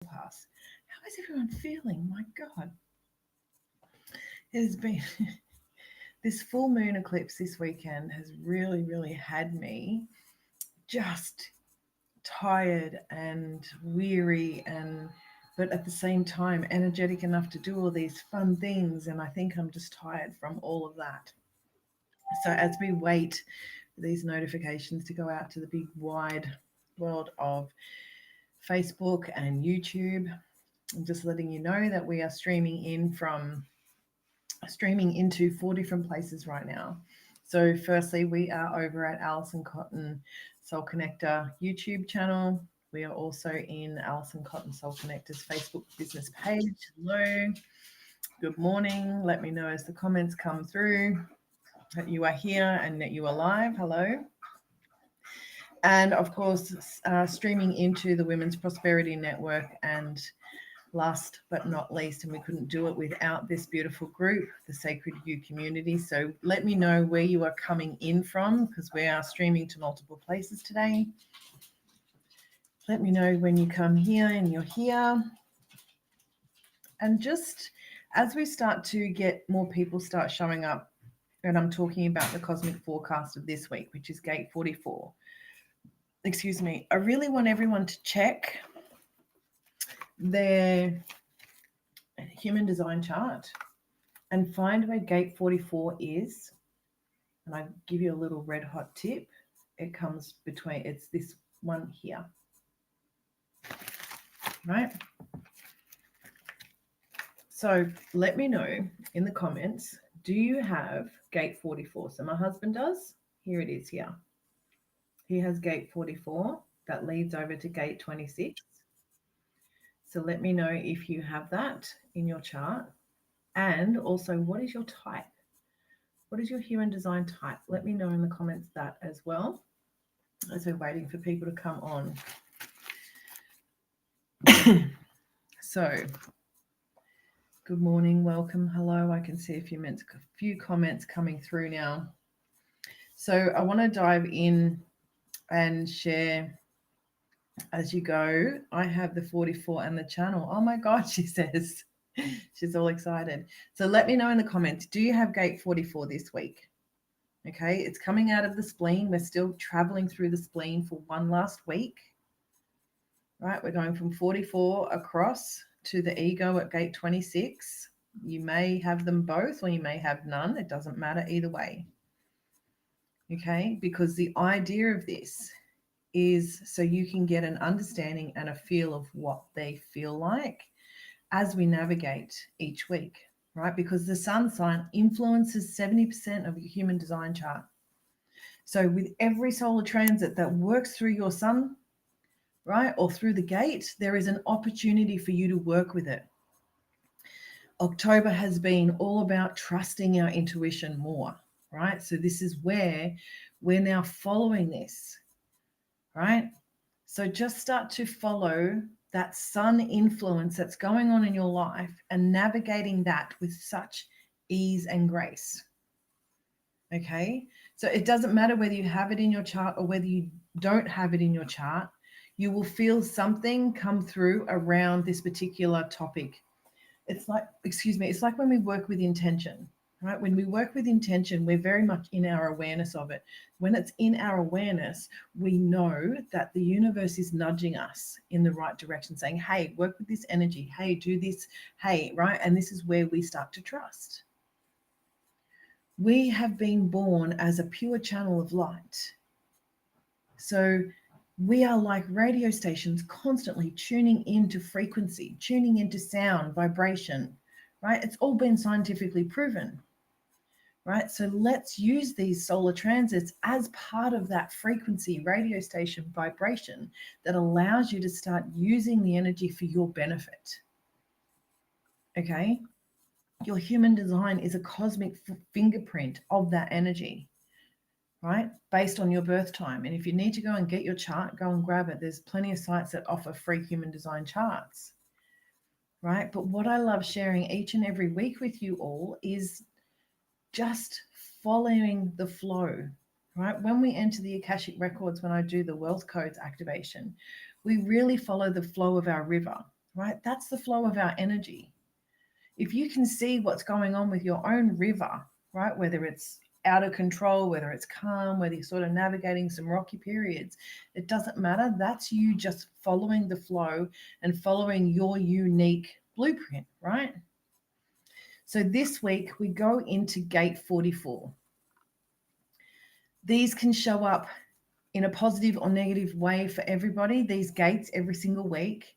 pass. How is everyone feeling? My God, it has been this full moon eclipse this weekend has really, really had me just tired and weary and but at the same time energetic enough to do all these fun things, and I think I'm just tired from all of that. So as we wait for these notifications to go out to the big wide world of Facebook and YouTube, I'm just letting you know that we are streaming into 4 different places right now. So, firstly, we are over at Alison Cotton Soul Connector YouTube channel. We are also in Alison Cotton Soul Connector's Facebook business page. Hello, good morning. Let me know as the comments come through that you are here and that you are live. Hello. And of course, streaming into the Women's Prosperity Network, and last but not least, and we couldn't do it without this beautiful group, the Sacred You community. So let me know where you are coming in from, because we are streaming to multiple places today. Let me know when you come here and you're here. And just as we start to get more people start showing up, and I'm talking about the cosmic forecast of this week, which is gate 44. Excuse me. I really want everyone to check their human design chart and find where gate 44 is. And I give you a little red hot tip. It comes between, it's this one here, right? So let me know in the comments, do you have gate 44? So my husband does. Here it is here. He has gate 44 that leads over to gate 26. So let me know if you have that in your chart. And also, what is your type? What is your human design type? Let me know in the comments that as well, as we're waiting for people to come on. So, good morning, welcome, hello. I can see a few comments coming through now. So I want to dive in and share as you go. I have the 44 and the channel. Oh my God, she says. She's all excited. So let me know in the comments, do you have gate 44 this week? Okay, it's coming out of the spleen. We're still traveling through the spleen for one last week. Right, we're going from 44 across to the ego at gate 26. You may have them both or you may have none. It doesn't matter either way. Okay, because the idea of this is so you can get an understanding and a feel of what they feel like as we navigate each week, right? Because the sun sign influences 70% of your human design chart. So with every solar transit that works through your sun, right, or through the gate, there is an opportunity for you to work with it. October has been all about trusting our intuition more, right? So this is where we're now following this, right? So just start to follow that sun influence that's going on in your life and navigating that with such ease and grace. Okay, so it doesn't matter whether you have it in your chart or whether you don't have it in your chart, you will feel something come through around this particular topic. It's like, it's like when we work with intention, right? When we work with intention, we're very much in our awareness of it. When it's in our awareness, we know that the universe is nudging us in the right direction, saying, hey, work with this energy. Hey, do this. Hey, right? And this is where we start to trust. We have been born as a pure channel of light. So we are like radio stations constantly tuning into frequency, tuning into sound, vibration, right? It's all been scientifically proven, right? So let's use these solar transits as part of that frequency, radio station vibration that allows you to start using the energy for your benefit. Okay? Your human design is a cosmic fingerprint of that energy, right? Based on your birth time. And if you need to go and get your chart, go and grab it. There's plenty of sites that offer free human design charts, right? But what I love sharing each and every week with you all is just following the flow, right? When we enter the Akashic records, when I do the wealth codes activation, we really follow the flow of our river. right? That's the flow of our energy. If you can see what's going on with your own river, right, whether it's out of control, whether it's calm, whether you're sort of navigating some rocky periods, it doesn't matter. That's you just following the flow and following your unique blueprint, right? So this week we go into gate 44. These can show up in a positive or negative way for everybody, these gates every single week.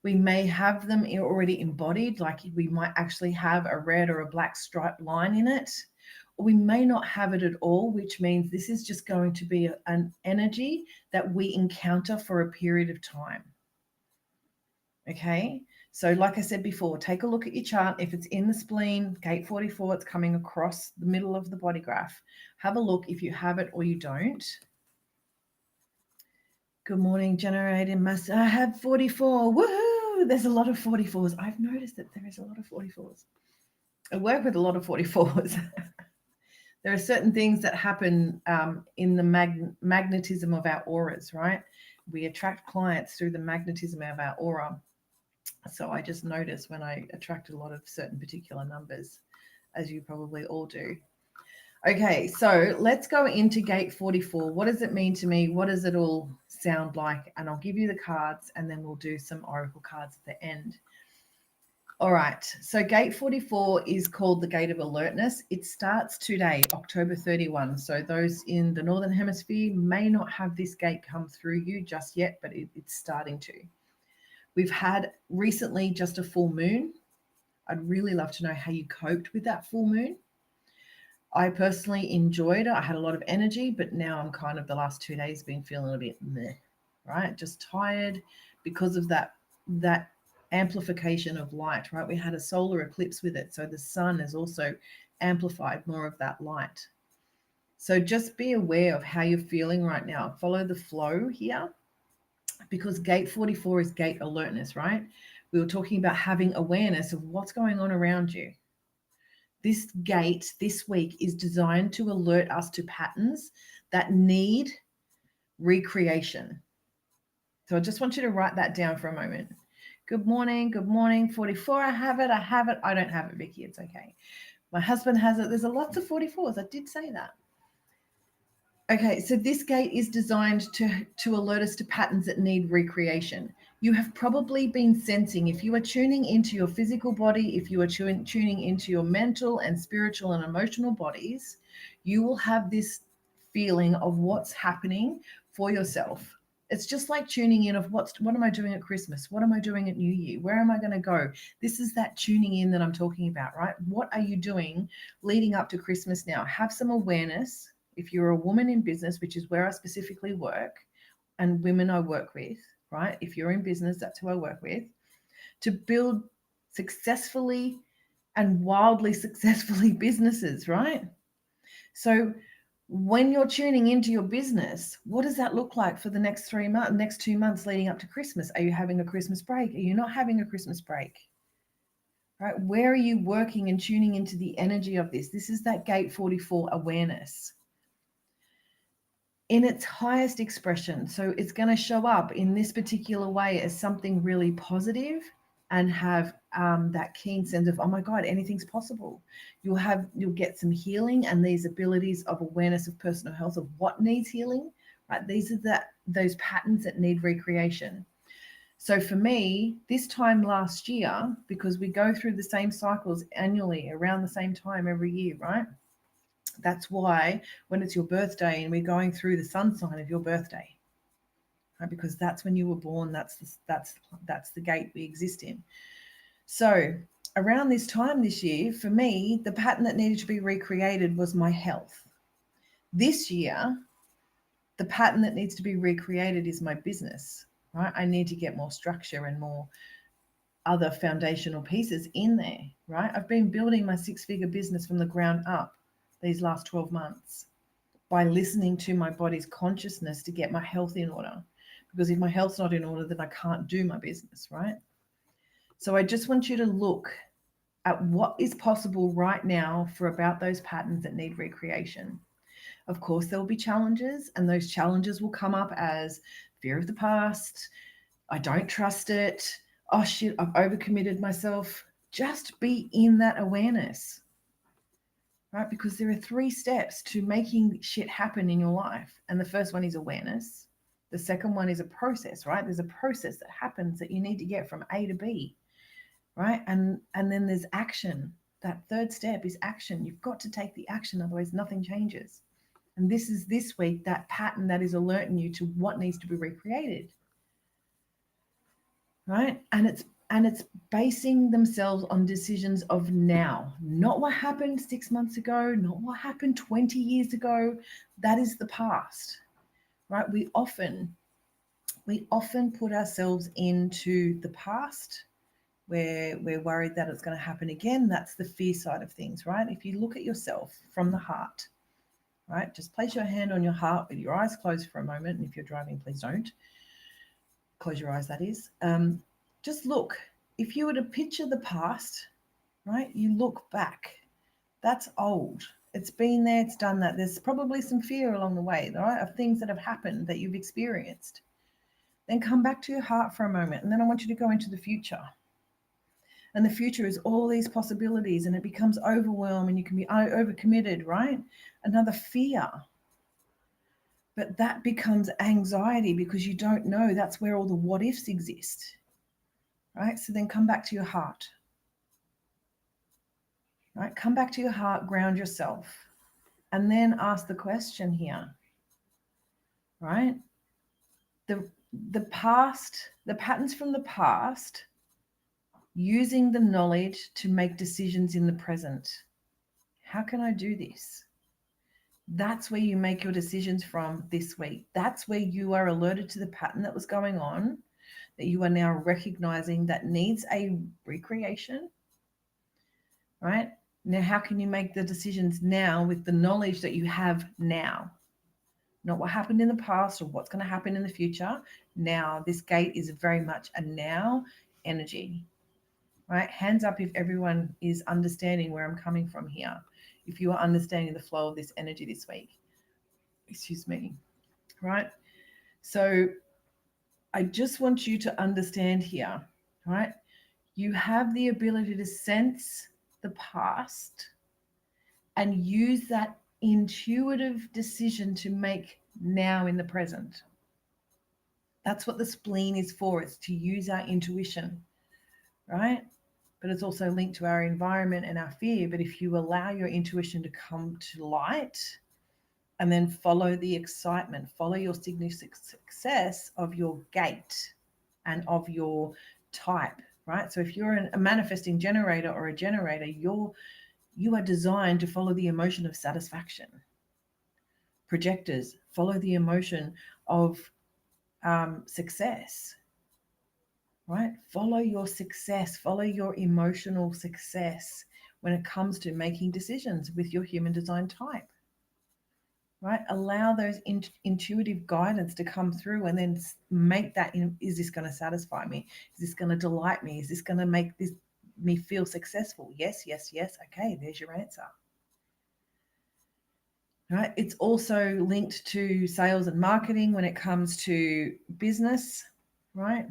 We may have them already embodied, like we might actually have a red or a black striped line in it. Or we may not have it at all, which means this is just going to be an energy that we encounter for a period of time. Okay, so like I said before, take a look at your chart. If it's in the spleen, gate 44, it's coming across the middle of the body graph. Have a look if you have it or you don't. Good morning, generating mass. I have 44. Woohoo! There's a lot of 44s. I've noticed that there is a lot of 44s. I work with a lot of 44s. There are certain things that happen in the magnetism of our auras, right? We attract clients through the magnetism of our aura. So I just notice when I attract a lot of certain particular numbers, as you probably all do. Okay, so let's go into gate 44. What does it mean to me? What does it all sound like? And I'll give you the cards and then we'll do some oracle cards at the end. All right, so gate 44 is called the gate of alertness. It starts today, October 31. So those in the Northern Hemisphere may not have this gate come through you just yet, but it's starting to. We've had recently just a full moon. I'd really love to know how you coped with that full moon. I personally enjoyed it. I had a lot of energy, but now I'm kind of the last 2 days been feeling a bit meh, right? Just tired because of that amplification of light, right? We had a solar eclipse with it. So the sun has also amplified more of that light. So just be aware of how you're feeling right now. Follow the flow here because gate 44 is gate alertness, right? We were talking about having awareness of what's going on around you. This gate this week is designed to alert us to patterns that need recreation. So I just want you to write that down for a moment. Good morning, 44. I have it. I don't have it, Vicky. It's okay. My husband has it. There's a lots of 44s. I did say that. Okay, so this gate is designed to alert us to patterns that need recreation. You have probably been sensing, if you are tuning into your physical body, if you are tuning into your mental and spiritual and emotional bodies, you will have this feeling of what's happening for yourself. It's just like tuning in of what am I doing at Christmas? What am I doing at New Year? Where am I going to go? This is that tuning in that I'm talking about, right? What are you doing leading up to Christmas now? Have some awareness. If you're a woman in business, which is where I specifically work, and women I work with, right? If you're in business, that's who I work with, to build successfully and wildly successfully businesses, right? So when you're tuning into your business, what does that look like for the next 3 months, next 2 months leading up to Christmas? Are you having a Christmas break? Are you not having a Christmas break? Right? Where are you working and tuning into the energy of this? This is that gate 44 awareness in its highest expression. So it's going to show up in this particular way as something really positive and have that keen sense of, oh my God, anything's possible. You'll get some healing and these abilities of awareness of personal health, of what needs healing, right? These are those patterns that need recreation. So for me, this time last year, because we go through the same cycles annually around the same time every year, right? That's why when it's your birthday and we're going through the sun sign of your birthday, right? Because that's when you were born. That's the gate we exist in. So around this time this year, for me, the pattern that needed to be recreated was my health. This year, the pattern that needs to be recreated is my business, right? I need to get more structure and more other foundational pieces in there, right? I've been building my 6-figure business from the ground up these last 12 months by listening to my body's consciousness to get my health in order. Because if my health's not in order, then I can't do my business, right? So I just want you to look at what is possible right now for about those patterns that need recreation. Of course, there will be challenges, and those challenges will come up as fear of the past. I don't trust it. oh shit, I've overcommitted myself. Just be in that awareness, right? Because there are 3 steps to making shit happen in your life. And the first one is awareness. The second one is a process, right? There's a process that happens that you need to get from A to B, right? And then there's action. That third step is action. You've got to take the action, otherwise nothing changes. And this is this week that pattern that is alerting you to what needs to be recreated, right? And it's basing themselves on decisions of now, not what happened 6 months ago, not what happened 20 years ago. That is the past, right? We often put ourselves into the past where we're worried that it's going to happen again. That's the fear side of things, right? If you look at yourself from the heart, right? Just place your hand on your heart with your eyes closed for a moment. And if you're driving, please don't close your eyes, that is. Just look. If you were to picture the past, right? You look back. That's old. It's been there, it's done that. There's probably some fear along the way, right? Of things that have happened that you've experienced. Then come back to your heart for a moment. And then I want you to go into the future. And the future is all these possibilities, and it becomes overwhelmed, and you can be overcommitted, right? Another fear. But that becomes anxiety because you don't know. That's where all the what ifs exist, right? So then come back to your heart, right? Come back to your heart, ground yourself, and then ask the question here, right? The past, the patterns from the past, using the knowledge to make decisions in the present. How can I do this? That's where you make your decisions from this week. That's where you are alerted to the pattern that was going on, that you are now recognizing that needs a recreation, right? Now, how can you make the decisions now with the knowledge that you have now? Not what happened in the past or what's going to happen in the future. Now, this gate is very much a now energy, right? Hands up if everyone is understanding where I'm coming from here. If you are understanding the flow of this energy this week. Excuse me, right? So I just want you to understand here, right? You have the ability to sense the past and use that intuitive decision to make now in the present. That's what the spleen is for. It's to use our intuition, right? But it's also linked to our environment and our fear. But if you allow your intuition to come to light and then follow the excitement, follow your significant success of your gate and of your type, right? So if you're a manifesting generator or a generator, you are designed to follow the emotion of satisfaction. Projectors follow the emotion of success, right? Follow your success, follow your emotional success when it comes to making decisions with your human design type, right? Allow those intuitive guidance to come through and then make that, is this going to satisfy me? Is this going to delight me? Is this going to make me feel successful? Yes, yes, yes. Okay, there's your answer. Right? It's also linked to sales and marketing when it comes to business, right?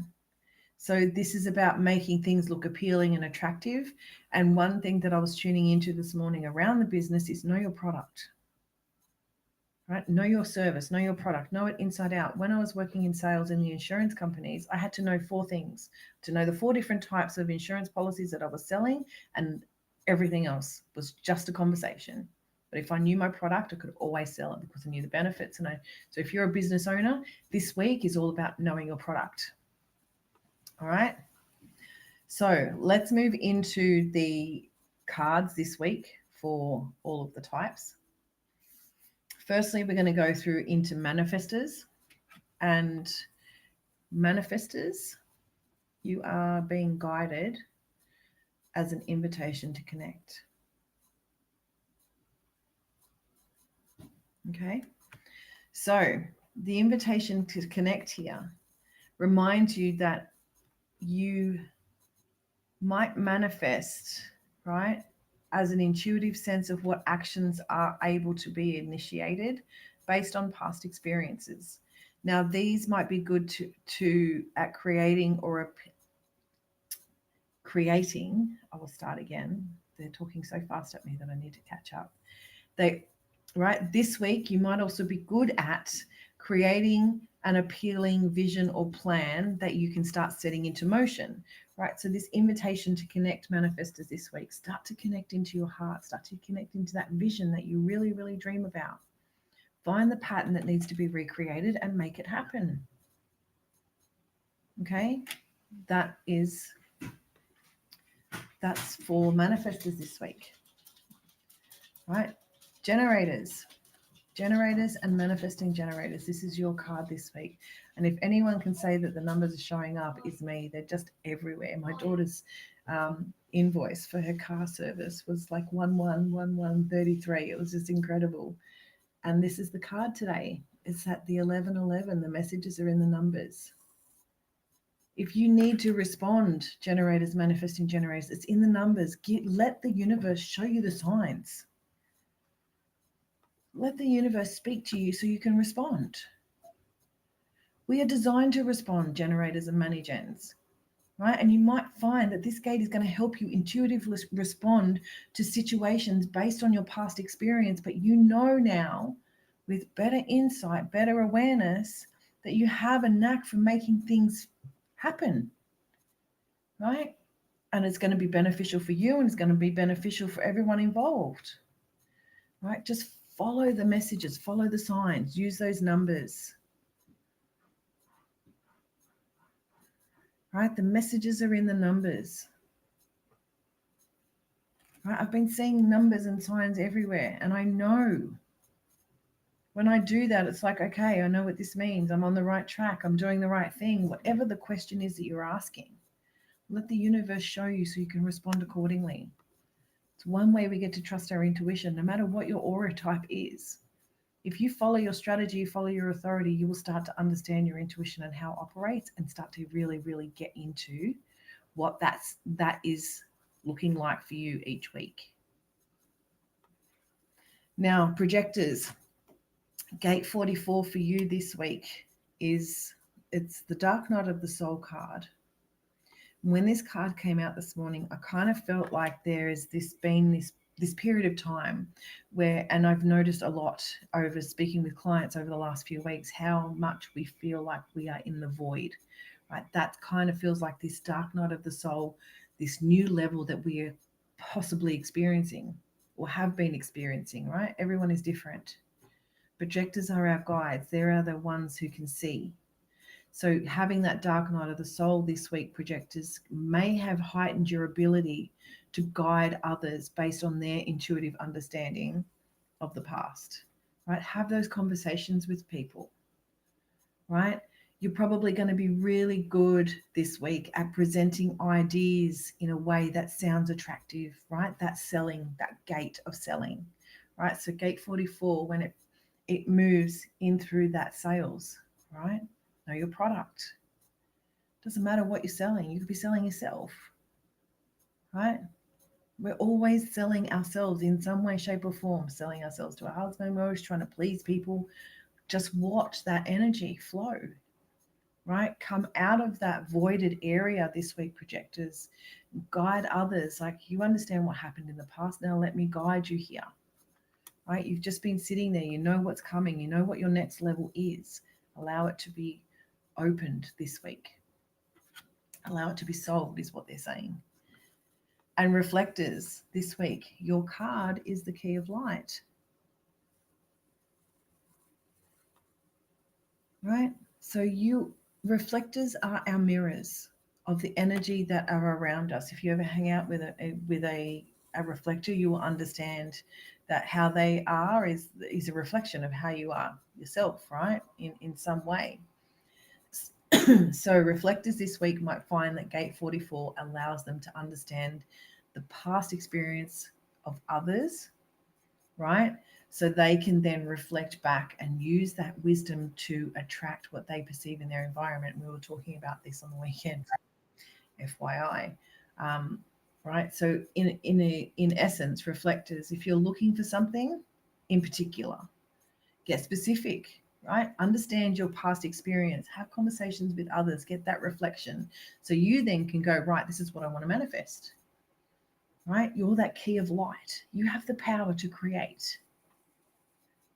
So this is about making things look appealing and attractive. And one thing that I was tuning into this morning around the business is know your product, right? Know your service, know your product, know it inside out. When I was working in sales in the insurance companies, I had to know 4 things: to know the 4 different types of insurance policies that I was selling, and everything else was just a conversation. But if I knew my product, I could always sell it because I knew the benefits. So if you're a business owner, this week is all about knowing your product. All right. So let's move into the cards this week for all of the types. Firstly, we're going to go through into manifestors. And manifestors, you are being guided as an invitation to connect. Okay. So the invitation to connect here reminds you that you might manifest, right, as an intuitive sense of what actions are able to be initiated based on past experiences. Now, these might be good to at creating or creating, I will start again. They're talking so fast at me that I need to catch up. This week, you might also be good at creating an appealing vision or plan that you can start setting into motion, right? So this invitation to connect manifestors this week, start to connect into your heart, start to connect into that vision that you really, really dream about. Find the pattern that needs to be recreated and make it happen. Okay, that's for manifestors this week, right? Generators and manifesting generators. This is your card this week. And if anyone can say that the numbers are showing up, it's me. They're just everywhere. My daughter's invoice for her car service was like 111133. It was just incredible. And this is the card today. It's at the 1111. The messages are in the numbers. If you need to respond, generators, manifesting generators, it's in the numbers. Let the universe show you the signs. Let the universe speak to you so you can respond. We are designed to respond, generators and money gens, right? And you might find that this gate is going to help you intuitively respond to situations based on your past experience, but you know now with better insight, better awareness, that you have a knack for making things happen, right? And it's going to be beneficial for you and it's going to be beneficial for everyone involved, right? Just follow the messages, follow the signs, use those numbers, right? The messages are in the numbers, right? I've been seeing numbers and signs everywhere, and I know when I do that, it's like, okay, I know what this means. I'm on the right track. I'm doing the right thing. Whatever the question is that you're asking, let the universe show you so you can respond accordingly. It's one way we get to trust our intuition, no matter what your aura type is. If you follow your strategy, follow your authority, you will start to understand your intuition and how it operates and start to really, really get into what that is looking like for you each week. Now, projectors, gate 44 for you this week it's the Dark Night of the Soul card. When this card came out this morning, I kind of felt like there is this period of time where, and I've noticed a lot over speaking with clients over the last few weeks, how much we feel like we are in the void, right? That kind of feels like this dark night of the soul, this new level that we are possibly experiencing or have been experiencing, right? Everyone is different. Projectors are our guides. They are the ones who can see. So having that dark night of the soul this week, projectors may have heightened your ability to guide others based on their intuitive understanding of the past, right? Have those conversations with people, right? You're probably going to be really good this week at presenting ideas in a way that sounds attractive, right? That's selling, that gate of selling, right? So gate 44, when it moves in through that sales, right? Know your product. Doesn't matter what you're selling. You could be selling yourself, right? We're always selling ourselves in some way, shape, or form. Selling ourselves to our husband. We're always trying to please people. Just watch that energy flow, right? Come out of that voided area this week, projectors. Guide others. Like, you understand what happened in the past. Now let me guide you here, right? You've just been sitting there. You know what's coming. You know what your next level is. Allow it to be opened this week. Allow it to be solved is what they're saying. And reflectors this week, your card is the key of light, right? So reflectors are our mirrors of the energy that are around us. If you ever hang out with a reflector, you will understand that how they are is a reflection of how you are yourself, right? In some way. So reflectors this week might find that gate 44 allows them to understand the past experience of others, right? So they can then reflect back and use that wisdom to attract what they perceive in their environment. We were talking about this on the weekend, FYI. Right? So in essence, reflectors, if you're looking for something in particular, get specific, right? Understand your past experience, have conversations with others, get that reflection. So you then can go, right, this is what I want to manifest, right? You're that key of light. You have the power to create,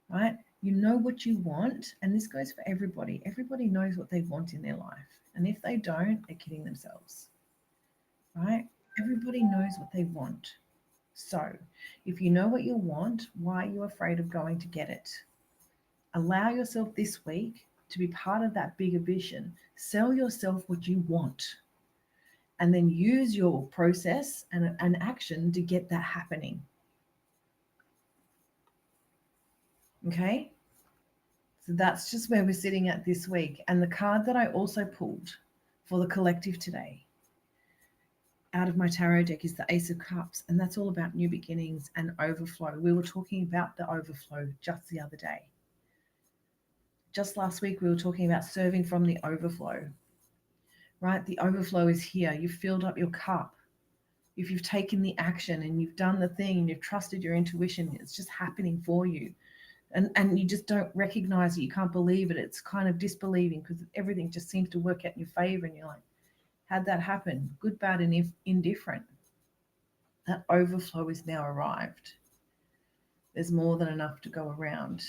right? You know what you want. And this goes for everybody. Everybody knows what they want in their life. And if they don't, they're kidding themselves, right? Everybody knows what they want. So if you know what you want, why are you afraid of going to get it? Allow yourself this week to be part of that bigger vision. Sell yourself what you want and then use your process and action to get that happening. Okay? So that's just where we're sitting at this week. And the card that I also pulled for the collective today out of my tarot deck is the Ace of Cups. And that's all about new beginnings and overflow. We were talking about the overflow just the other day. Just last week, we were talking about serving from the overflow, right? The overflow is here. You've filled up your cup. If you've taken the action and you've done the thing and you've trusted your intuition, it's just happening for you. And you just don't recognize it. You can't believe it. It's kind of disbelieving because everything just seems to work out in your favor. And you're like, how'd that happen? Good, bad, and indifferent. That overflow is now arrived. There's more than enough to go around.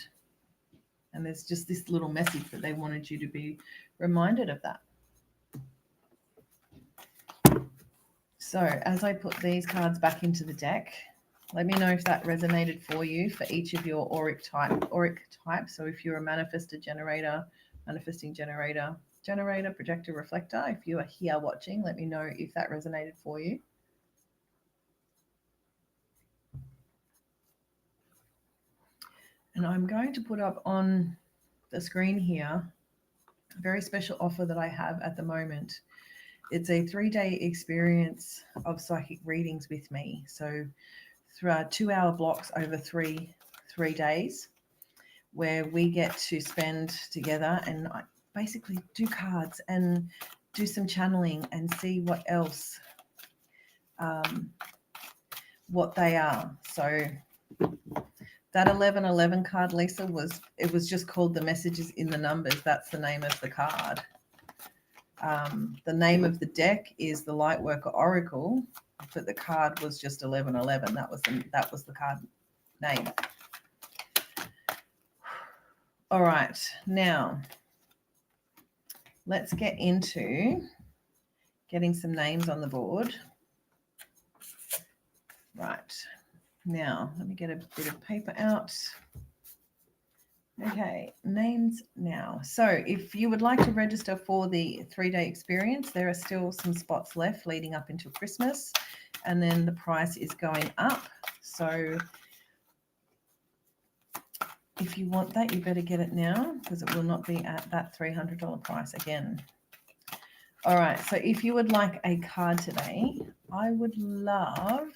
And there's just this little message that they wanted you to be reminded of that. So as I put these cards back into the deck, let me know if that resonated for you for each of your auric type. So if you're a manifesting generator, projector, reflector, if you are here watching, let me know if that resonated for you. And I'm going to put up on the screen here a very special offer that I have at the moment. It's a 3-day experience of psychic readings with me. So through 2-hour blocks over three days, where we get to spend together and basically do cards and do some channeling and see what else, what they are. So that 1111 card, Lisa, it was just called The Messages in the Numbers. That's the name of the card. The name of the deck is the Lightworker Oracle, but the card was just 1111. That was the card name. All right, now let's get into getting some names on the board. Right, now let me get a bit of paper out. Okay, names now. So if you would like to register for the 3-day experience, there are still some spots left leading up into Christmas, and then the price is going up. So if you want that, you better get it now because it will not be at that $300 price again. All right, so if you would like a card today, I would love,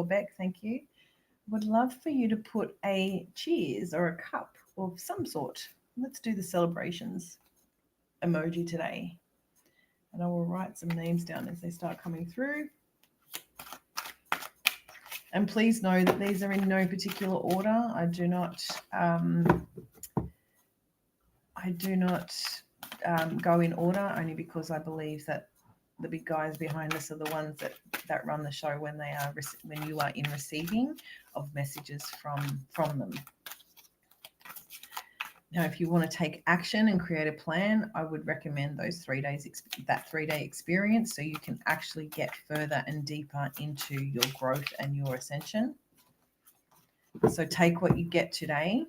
Beck, thank you, would love for you to put a cheers or a cup of some sort. Let's do the celebrations emoji today. And I will write some names down as they start coming through. And please know that these are in no particular order. I do not go in order, only because I believe that the big guys behind us are the ones that run the show when you are in receiving of messages from them. Now, if you want to take action and create a plan, I would recommend that 3-day experience, so you can actually get further and deeper into your growth and your ascension. So take what you get today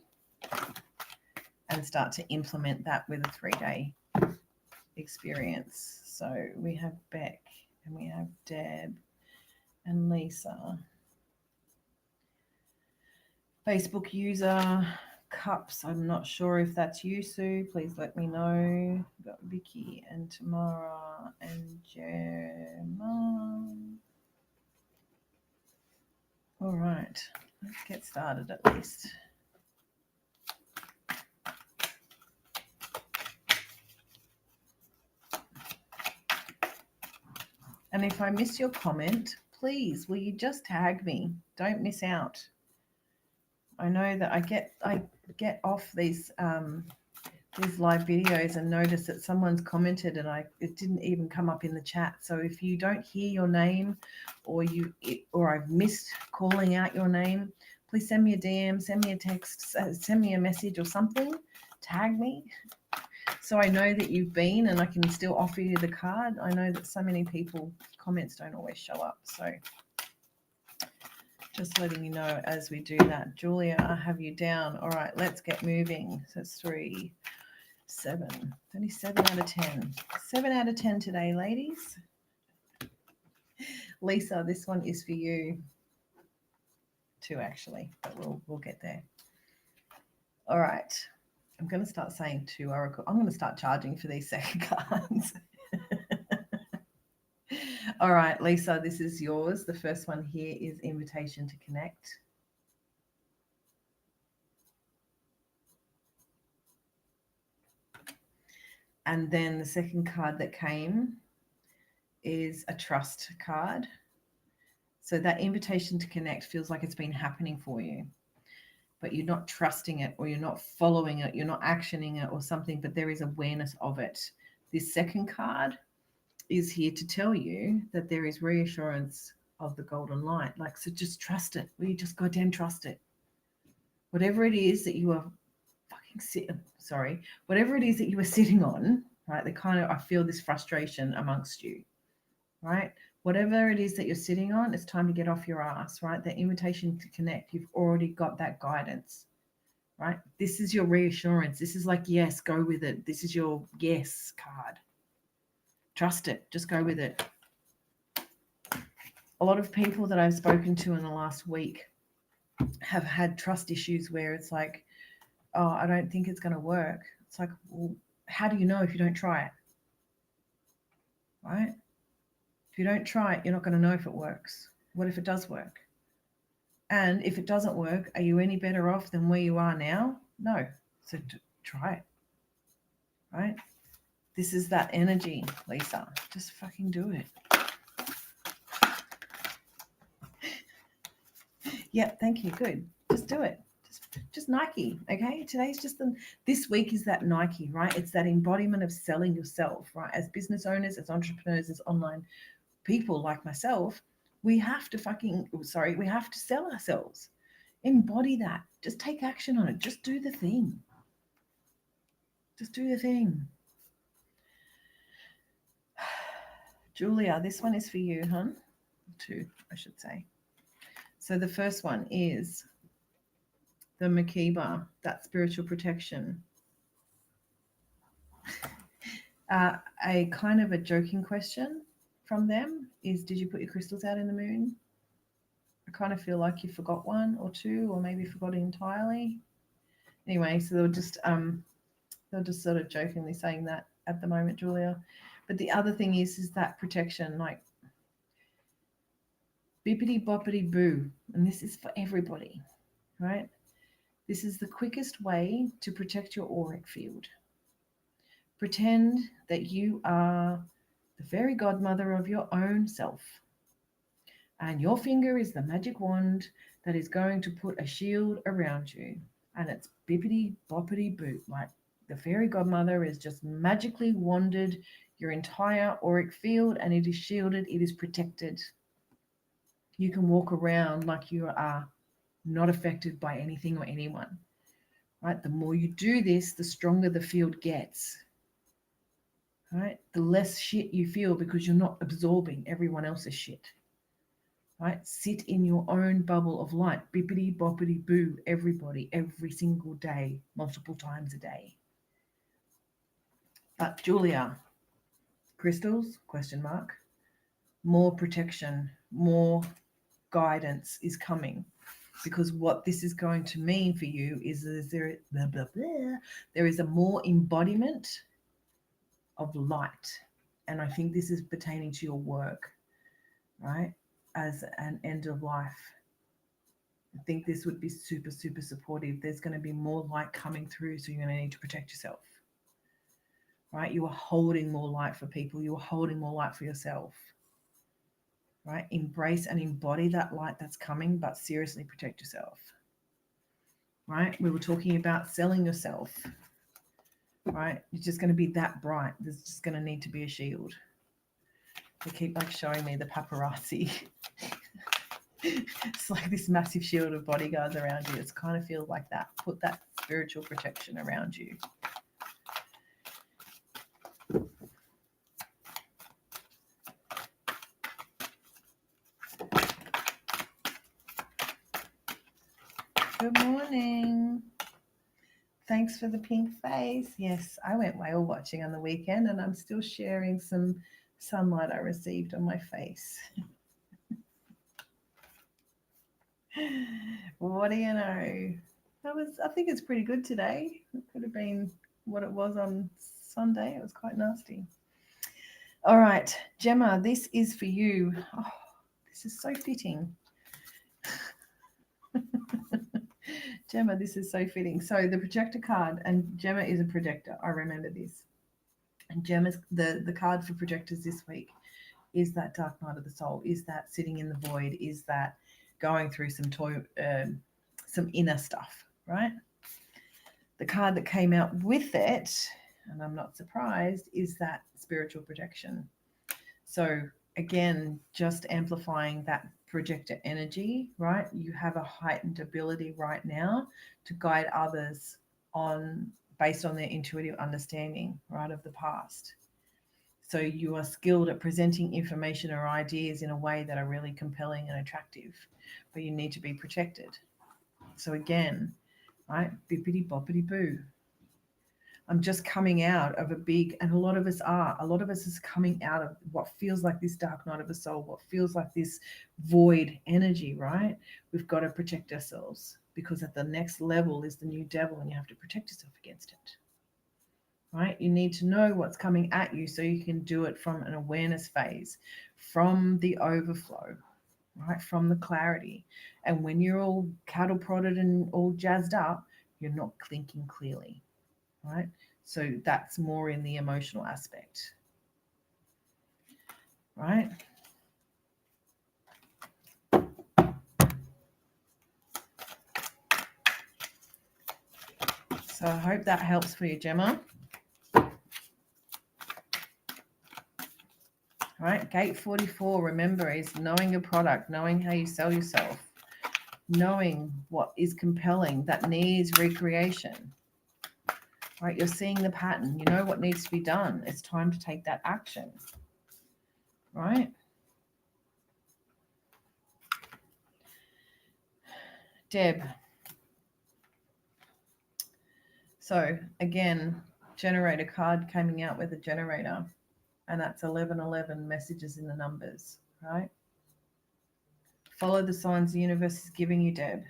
and start to implement that with a 3-day experience. So we have Beck and we have Deb and Lisa. Facebook user Cups, I'm not sure if that's you, Sue. Please let me know. We've got Vicky and Tamara and Gemma. All right, let's get started at least. And if I miss your comment, please, will you just tag me? Don't miss out. I know that I get off these these live videos and notice that someone's commented and it didn't even come up in the chat. So if you don't hear your name or I've missed calling out your name, please send me a DM, send me a text, send me a message or something, tag me so I know that you've been and I can still offer you the card. I know that so many people comments don't always show up, so just letting you know as we do that. Julia, I have you down. All right, let's get moving. So it's 3, 7, only 7 out of 10. 7 out of 10 today, ladies. Lisa, this one is for you. 2 actually, but we'll get there. All right. I'm going to start saying 2 Oracle. I'm going to start charging for these second cards. All right, Lisa, this is yours. The first one here is Invitation to Connect. And then the second card that came is a Trust card. So that invitation to connect feels like it's been happening for you, but you're not trusting it or you're not following it, you're not actioning it or something, but there is awareness of it. This second card is here to tell you that there is reassurance of the golden light. Like, so just trust it. Will you just goddamn trust it? Whatever it is that you are whatever it is that you are sitting on, right? I feel this frustration amongst you, right? Whatever it is that you're sitting on, it's time to get off your ass, right? The invitation to connect, you've already got that guidance, right? This is your reassurance. This is like, yes, go with it. This is your yes card. Trust it. Just go with it. A lot of people that I've spoken to in the last week have had trust issues where it's like, oh, I don't think it's going to work. It's like, well, how do you know if you don't try it? Right? If you don't try it, you're not going to know if it works. What if it does work? And if it doesn't work, are you any better off than where you are now? No. So try it. Right? This is that energy, Lisa. Just fucking do it. Yeah, thank you. Good. Just do it. Just Nike, okay? Today's just this week is that Nike, right? It's that embodiment of selling yourself, right? As business owners, as entrepreneurs, as online people like myself, we have to sell ourselves. Embody that. Just take action on it. Just do the thing. Just do the thing. Julia, this one is for you, hon. 2, I should say. So the first one is the Makiba, that spiritual protection. A kind of a joking question from them is, did you put your crystals out in the moon? I kind of feel like you forgot 1 or 2, or maybe forgot it entirely. Anyway, so they're just sort of jokingly saying that at the moment, Julia. But the other thing is that protection, like bippity boppity boo, and this is for everybody, right? This is the quickest way to protect your auric field. Pretend that you are the fairy godmother of your own self. And your finger is the magic wand that is going to put a shield around you. And it's bippity boppity boo. Like the fairy godmother is just magically wanded your entire auric field, and it is shielded, it is protected. You can walk around like you are not affected by anything or anyone. Right? The more you do this, the stronger the field gets. Right? The less shit you feel because you're not absorbing everyone else's shit. Right? Sit in your own bubble of light. Bippity boppity boo, everybody, every single day, multiple times a day. But Julia, crystals, ? More protection, more guidance is coming. Because what this is going to mean for you is there is a more embodiment of light. And I think this is pertaining to your work, right? As an end of life. I think this would be super, super supportive. There's going to be more light coming through, so you're going to need to protect yourself, right? You are holding more light for people. You are holding more light for yourself, right? Embrace and embody that light that's coming, but seriously protect yourself, right? We were talking about selling yourself, right? You're just going to be that bright. There's just going to need to be a shield. They keep like showing me the paparazzi. It's like this massive shield of bodyguards around you. It's kind of feels like that. Put that spiritual protection around you. Good morning. Thanks for the pink face. Yes, I went whale watching on the weekend and I'm still sharing some sunlight I received on my face. What do you know? I think it's pretty good today. It could have been what it was on Sunday. It was quite nasty. All right, Gemma, this is for you. Oh, this is so fitting. Gemma, this is so fitting. So the projector card, and Gemma is a projector. I remember this. And Gemma's the card for projectors this week is that dark night of the soul. Is that sitting in the void? Is that going through some inner stuff, right? The card that came out with it, and I'm not surprised, is that spiritual protection. So again, just amplifying that projector energy, right? You have a heightened ability right now to guide others on based on their intuitive understanding, right, of the past. So you are skilled at presenting information or ideas in a way that are really compelling and attractive, but you need to be protected. So again, right, bippity boppity boo. I'm just coming out of a big, and a lot of us is coming out of what feels like this dark night of the soul, what feels like this void energy, right? We've got to protect ourselves because at the next level is the new devil and you have to protect yourself against it, right? You need to know what's coming at you so you can do it from an awareness phase, from the overflow, right? From the clarity. And when you're all cattle prodded and all jazzed up, you're not thinking clearly. Right? So that's more in the emotional aspect, right? So I hope that helps for you, Gemma. All right, gate 44, remember, is knowing your product, knowing how you sell yourself, knowing what is compelling, that needs recreation. Right, you're seeing the pattern. You know what needs to be done. It's time to take that action. Right? Deb. So again, generator card coming out with a generator, and that's 1111 messages in the numbers, right? Follow the signs the universe is giving you, Deb.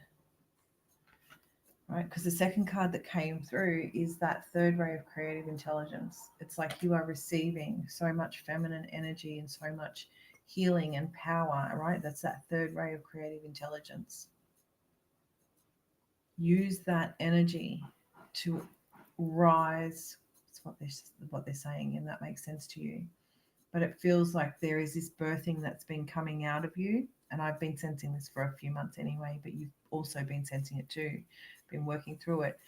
Right? Because the second card that came through is that third ray of creative intelligence. It's like you are receiving so much feminine energy and so much healing and power, right? That's that third ray of creative intelligence. Use that energy to rise. It's what they're saying, and that makes sense to you. But it feels like there is this birthing that's been coming out of you. And I've been sensing this for a few months anyway, but you've also been sensing it too, been working through it.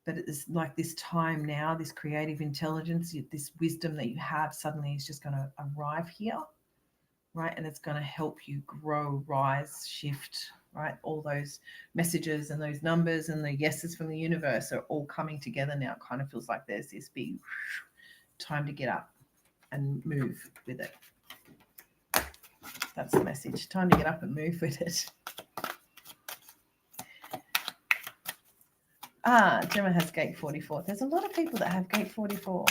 But it's like this time now, this creative intelligence, this wisdom that you have suddenly is just going to arrive here, right? And it's going to help you grow, rise, shift, right? All those messages and those numbers and the yeses from the universe are all coming together now. It kind of feels like there's this big time to get up and move with it. That's the message. Time to get up and move with it. Gemma has gate 44. There's a lot of people that have gate 44.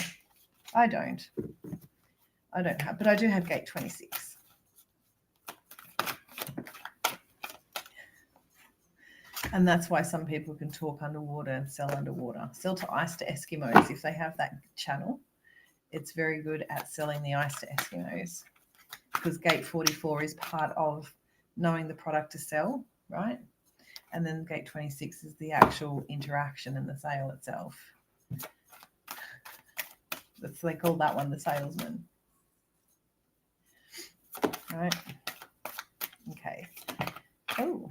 I don't have, but I do have gate 26. And that's why some people can talk underwater and sell underwater. Sell to ice to Eskimos if they have that channel. It's very good at selling the ice to Eskimos because gate 44 is part of knowing the product to sell, right? And then gate 26 is the actual interaction and the sale itself. So they call that one the salesman. Right? Okay. Oh.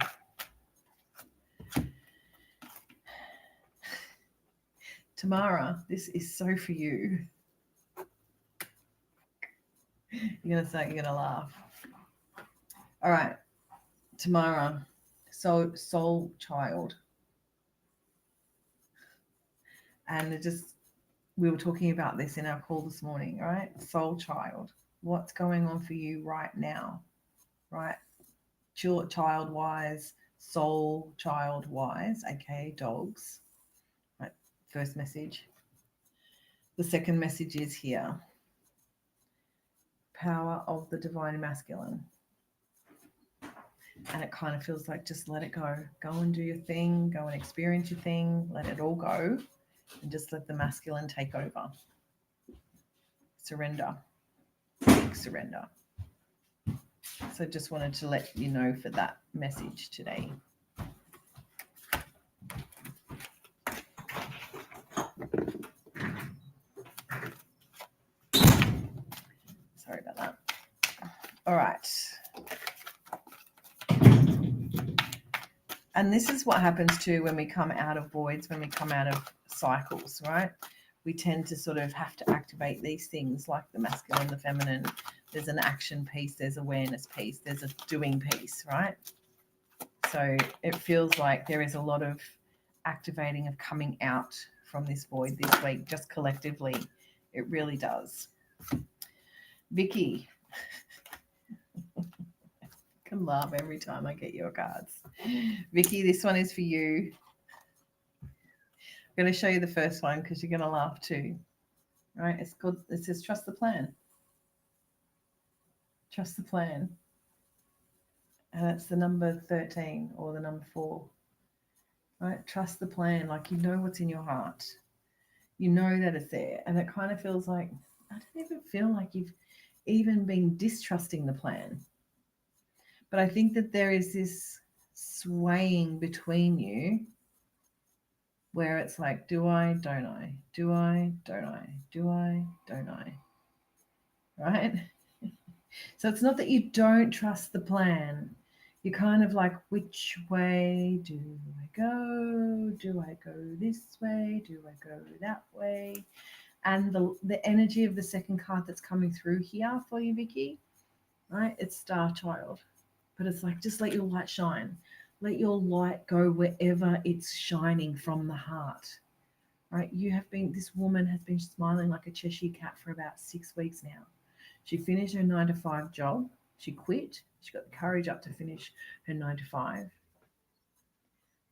Tamara, this is so for you. You're going to laugh. All right, Tamara, soul child. And we were talking about this in our call this morning, right? Soul child. What's going on for you right now, right? Child wise, soul child wise, aka dogs. Right, first message. The second message is here. Power of the divine masculine. And it kind of feels like just let it go. Go and do your thing. Go and experience your thing. Let it all go. And just let the masculine take over. Surrender. Big surrender. So just wanted to let you know for that message today. Sorry about that. All right. And this is what happens too when we come out of voids, when we come out of cycles, right? We tend to sort of have to activate these things like the masculine, the feminine. There's an action piece, there's awareness piece, there's a doing piece, right? So it feels like there is a lot of activating of coming out from this void this week, just collectively. It really does. Vicky. I can laugh every time I get your cards. Vicky, this one is for you. I'm going to show you the first one because you're going to laugh too. Right? It's called, it says trust the plan. Trust the plan. And it's the number 13 or the number 4. Right? Trust the plan. Like you know what's in your heart. You know that it's there. And it kind of feels like, I don't even feel like you've even been distrusting the plan. But I think that there is this swaying between you where it's like, do I, don't I? Do I, don't I? Do I, don't I? Right? So it's not that you don't trust the plan. You're kind of like, which way do I go? Do I go this way? Do I go that way? And the energy of the second card that's coming through here for you, Vicky, right? It's Star Child. But it's like, just let your light shine. Let your light go wherever it's shining from the heart. Right? This woman has been smiling like a Cheshire cat for about 6 weeks now. She finished her 9-to-5 job. She quit. She got the courage up to finish her 9-to-5.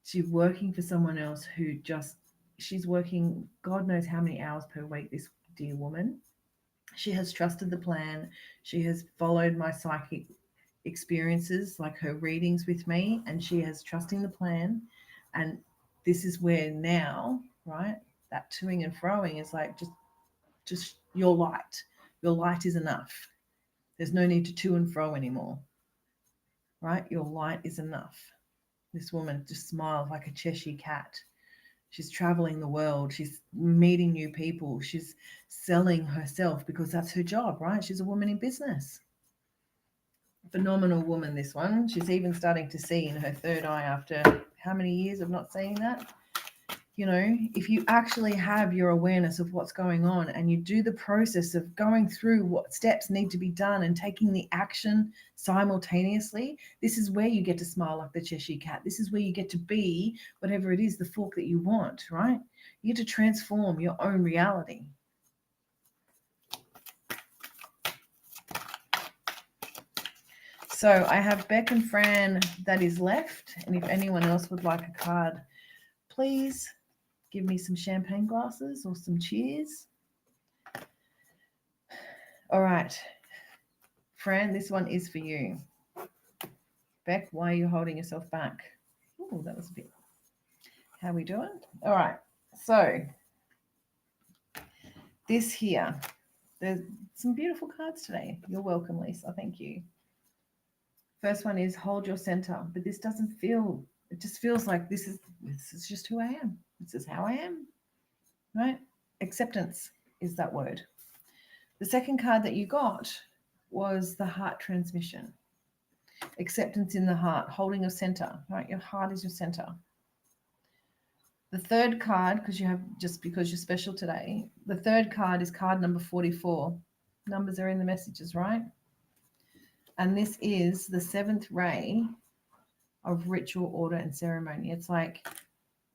She's working for someone else she's working God knows how many hours per week, this dear woman. She has trusted the plan. She has followed my psychic experiences, like her readings with me, and she has trusting the plan. And this is where now, right, that toing and froing is like just your light is enough. There's no need to and fro anymore, right? Your light is enough. This woman just smiles like a Cheshire cat. She's traveling the world. She's meeting new people. She's selling herself because that's her job, right? She's a woman in business. Phenomenal woman, this one. She's even starting to see in her third eye after how many years of not seeing that? You know, if you actually have your awareness of what's going on and you do the process of going through what steps need to be done and taking the action simultaneously, this is where you get to smile like the Cheshire cat. This is where you get to be whatever it is, the fork that you want, right? You get to transform your own reality. So I have Beck and Fran that is left. And if anyone else would like a card, please give me some champagne glasses or some cheers. All right. Fran, this one is for you. Beck, why are you holding yourself back? Oh, that was a bit. How are we doing? All right. So this here, there's some beautiful cards today. You're welcome, Lisa. Thank you. First one is hold your center, but this doesn't feel, it just feels like this is just who I am. This is how I am, right? Acceptance is that word. The second card that you got was the heart transmission. Acceptance in the heart, holding your center, right? Your heart is your center. The third card, because you're special today, the third card is card number 44. Numbers are in the messages, right? And this is the seventh ray of ritual, order, and ceremony. It's like,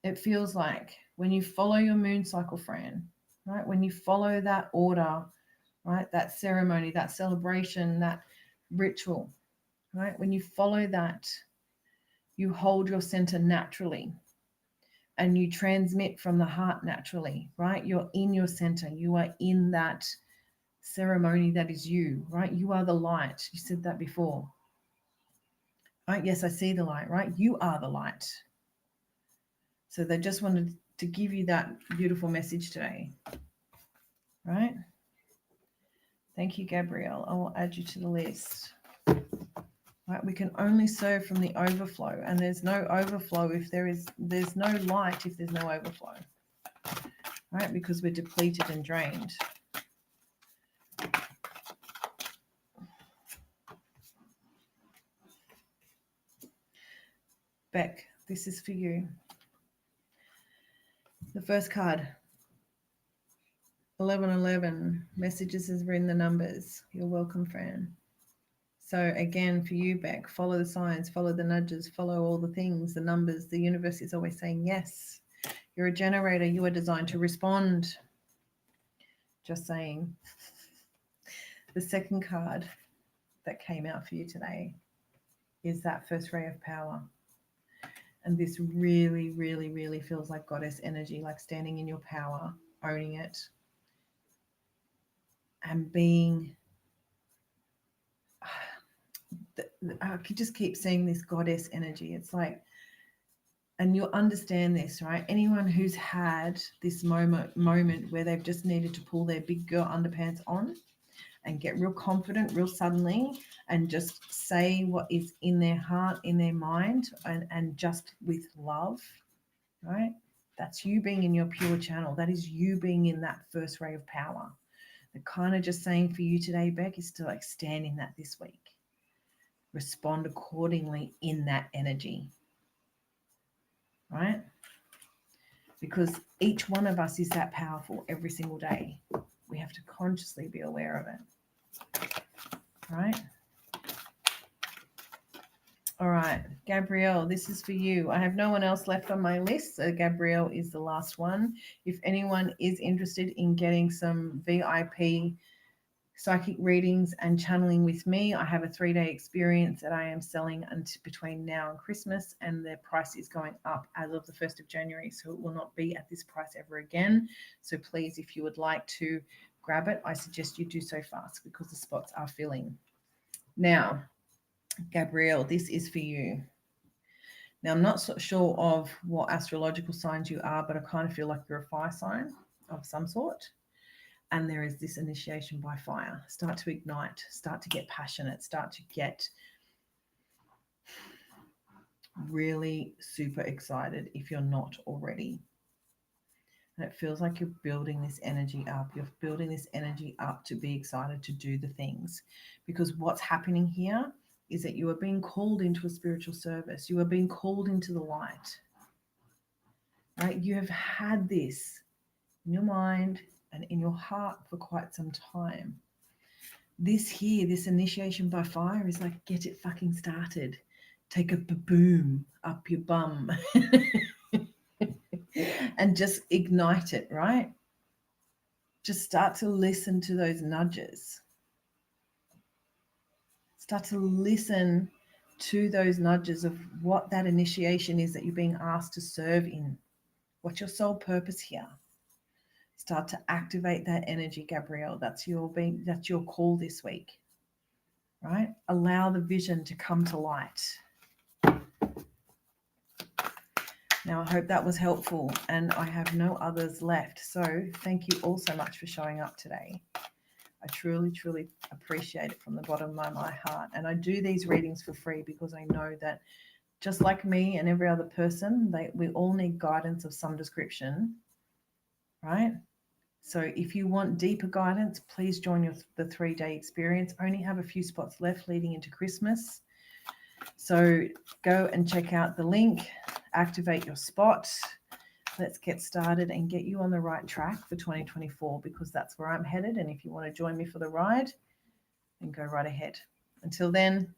it feels like when you follow your moon cycle, Fran, right? When you follow that order, right? That ceremony, that celebration, that ritual, right? When you follow that, you hold your center naturally and you transmit from the heart naturally, right? You're in your center. You are in that ceremony that is you, right? You are the light. You said that before. Right? Yes, I see the light, right? You are the light. So they just wanted to give you that beautiful message today, right? Thank you, Gabrielle. I will add you to the list. Right? We can only serve from the overflow, and there's no overflow if there's no light if there's no overflow, right? Because we're depleted and drained. Beck, this is for you. The first card, 1111, messages is in the numbers. You're welcome, Fran. So again, for you, Beck, follow the signs, follow the nudges, follow all the things, the numbers. The universe is always saying yes. You're a generator. You are designed to respond. Just saying. The second card that came out for you today is that first ray of power. And this really, really, really feels like goddess energy, like standing in your power, owning it, and being, I could just keep saying this goddess energy. It's like, and you'll understand this, right? Anyone who's had this moment where they've just needed to pull their big girl underpants on and get real confident real suddenly and just say what is in their heart, in their mind, and just with love, right? That's you being in your pure channel. That is you being in that first ray of power. The kind of just saying for you today, Beck, is to like stand in that this week. Respond accordingly in that energy, right? Because each one of us is that powerful every single day. We have to consciously be aware of it, right? All right, Gabrielle, this is for you. I have no one else left on my list, so Gabrielle is the last one. If anyone is interested in getting some VIP psychic readings and channeling with me, I have a 3-day experience that I am selling until between now and Christmas, and the price is going up as of the 1st of January, so it will not be at this price ever again. So please, if you would like to grab it, I suggest you do so fast because the spots are filling. Now, Gabrielle, this is for you. Now, I'm not so sure of what astrological signs you are, but I kind of feel like you're a fire sign of some sort. And there is this initiation by fire. Start to ignite, start to get passionate, start to get really super excited if you're not already. And it feels like you're building this energy up. You're building this energy up to be excited to do the things. Because what's happening here is that you are being called into a spiritual service. You are being called into the light. Right? You have had this in your mind and in your heart for quite some time. This here, this initiation by fire is like, get it fucking started. Take a boom up your bum and just ignite it, right? Just start to listen to those nudges. Start to listen to those nudges of what that initiation is that you're being asked to serve in. What's your sole purpose here? Start to activate that energy, Gabrielle. That's your call this week. Right? Allow the vision to come to light. Now, I hope that was helpful, and I have no others left. So thank you all so much for showing up today. I truly, truly appreciate it from the bottom of my heart. And I do these readings for free because I know that just like me and every other person, we all need guidance of some description, right? So if you want deeper guidance, please join the 3-day experience. I only have a few spots left leading into Christmas. So go and check out the link, activate your spot. let's get started and get you on the right track for 2024, because that's where I'm headed. And if you want to join me for the ride, then go right ahead. Until then,